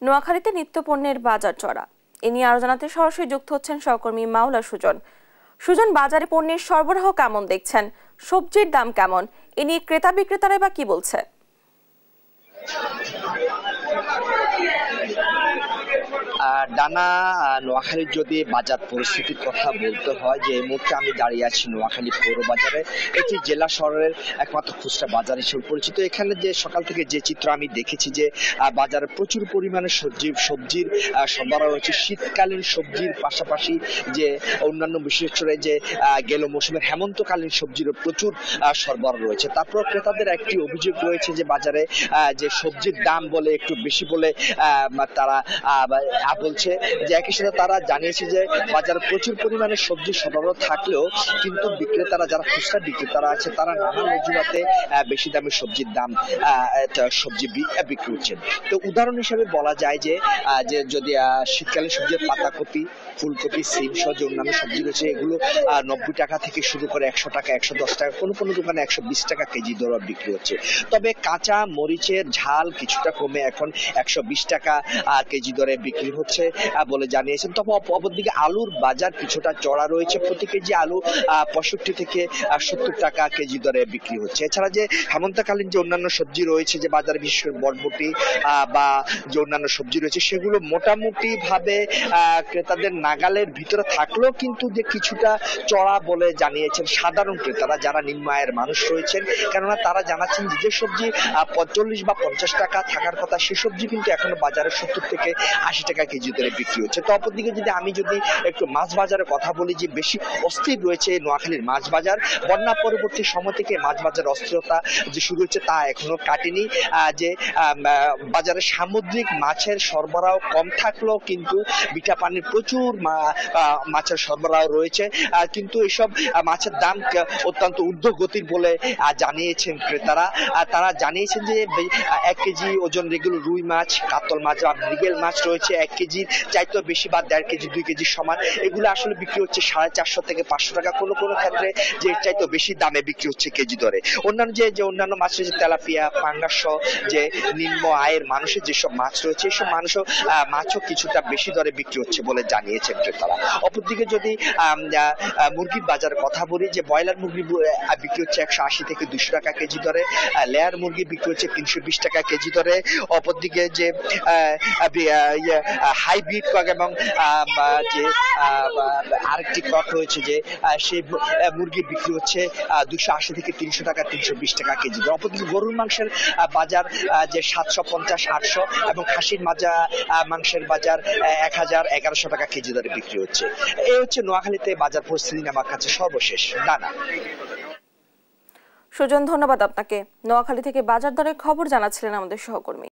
নোয়াখালীতে নিত্যপণ্যের বাজার চড়া। এ নিয়ে আরো জানাতে সরাসরি যুক্ত হচ্ছেন সহকর্মী মাওলা সুজন। সুজন, বাজারে পণ্যের সরবরাহ কেমন দেখছেন? সবজির দাম কেমন? এ নিয়ে ক্রেতা বিক্রেতারা বা কি বলছে? ডানা নোয়াখালীর যদি বাজার পরিস্থিতির কথা বলতে হয়, যে এই মুহূর্তে আমি দাঁড়িয়ে আছি নোয়াখালী পৌর বাজারে। এটি জেলা শহরের একমাত্র খুচরা বাজার হিসেবে পরিচিত। এখানে যে সকাল থেকে যে চিত্র আমি দেখেছি, যে বাজারে প্রচুর পরিমাণে সবজির সরবরাহ রয়েছে। শীতকালীন সবজির পাশাপাশি যে অন্যান্য বিশেষ করে যে গেল মৌসুমের হেমন্তকালীন সবজিরও প্রচুর সরবরাহ রয়েছে। তারপর ক্রেতাদের একটি অভিযোগ রয়েছে যে বাজারে যে সবজির দাম বলে একটু বেশি বলে তারা বলছে, যে একই সাথে তারা জানিয়েছে যে বাজারে প্রচুর পরিমাণে সবজি সরবরাহ থাকলেও কিন্তু বিক্রেতারা, যারা খুচরা বিক্রেতারা আছে, তারা নানান অজুহাতে বেশি দামে সবজির দাম সবজি বিক্রি করছেন। তো উদাহরণ হিসেবে বলা যায় যে যদি শীতকালীন সবজির পাতাকপি, ফুলকপি, সিম সহ যে অন্যান্য সবজি রয়েছে, এগুলো 90 টাকা থেকে শুরু করে 100 টাকা, 110 টাকা, কোনো কোনো দোকানে 120 টাকা কেজি দরে বিক্রি হচ্ছে। তবে কাঁচা মরিচের ঝাল কিছুটা কমে এখন 120 টাকা কেজি দরে বিক্রি হচ্ছে বলে জানিয়েছেন। তবে অপরদিকে আলুর বাজার কিছুটা চড়া রয়েছে। প্রতি কেজি আলু 65 থেকে 70 টাকা কেজি দরে বিক্রি হচ্ছে। এছাড়া যে হেমন্তকালীন যে অন্যান্য সবজি রয়েছে, যে বাজারে বিশেষ করে বরবটি বা যে অন্যান্য সবজি রয়েছে, সেগুলো মোটামুটি ভাবে ক্রেতাদের নাগালের ভিতরে থাকলেও কিন্তু যে কিছুটা চড়া বলে জানিয়েছেন সাধারণ ক্রেতারা, যারা নিম্ন আয়ের মানুষ রয়েছেন। কেননা তারা জানাচ্ছেন যে সবজি 45 বা 50 টাকা থাকার কথা, সে সবজি কিন্তু এখনো বাজারে 70 থেকে 80 টাকা কেজি দরে বিক্রি হচ্ছে। তো অপরদিকে আমি যদি একটু মাছ বাজারের কথা বলি, যে বেশি অস্থির রয়েছে নোয়াখালীর মাছ বাজার। বন্যা পরবর্তী সময় থেকে মাছ বাজার অস্থিরতা যে শুরু হচ্ছে, তা এখনো কাটেনি। যে বাজারে সামুদ্রিক মাছের সরবরাহ কম থাকলেও কিন্তু বিটা পানির প্রচুর মাছের সরবরাহ রয়েছে, কিন্তু এসব মাছের দাম অত্যন্ত ঊর্ধ্বগতির বলে জানিয়েছেন ক্রেতারা। তারা জানিয়েছেন যে 1 কেজি ওজন রেগুলার রুই মাছ, কাতল মাছ বা মৃগেল মাছ রয়েছে 1 কেজির চাইতেও বেশি বা 1.5 কেজি 2 কেজির সমান। এগুলো আসলে বিক্রি হচ্ছে 450 থেকে 500 টাকা, কোনো কোনো ক্ষেত্রে যে চাইতেও বেশি দামে বিক্রি হচ্ছে কেজি দরে। অন্যান্য যে অন্যান্য মাছ রয়েছে, তেলাপিয়া, পাঙ্গাস সহ যে নিম্ন আয়ের মানুষের যেসব মাছ রয়েছে, এসব মাছও কিছুটা বেশি দরে বিক্রি হচ্ছে বলে জানিয়েছেন ক্রেতারা। অপরদিকে যদি মুরগির বাজার কথা বলি, যে ব্রয়লার মুরগি বিক্রি হচ্ছে 180 থেকে 200 টাকা কেজি দরে, লেয়ার মুরগি বিক্রি হচ্ছে 320 টাকা কেজি দরে। অপরদিকে যে হাইব্রিড কক এবং যে আরেকটি কক রয়েছে, যে সেই মুরগি বিক্রি হচ্ছে 280 থেকে 300 টাকা, 320 টাকা কেজি দরে। অপরদিকে গরুর মাংসের বাজার যে 750, 800 এবং খাসির মাংসের বাজার 1000, 1100 টাকা কেজি দরে বিক্রি হচ্ছে। এই হচ্ছে নোয়াখালীতে বাজার পরিস্থিতি আমার কাছে সর্বশেষ। ডানা। সুজন, ধন্যবাদ আপনাকে। নোয়াখালী থেকে বাজার দরের খবর জানাচ্ছিলেন আমাদের সহকর্মী।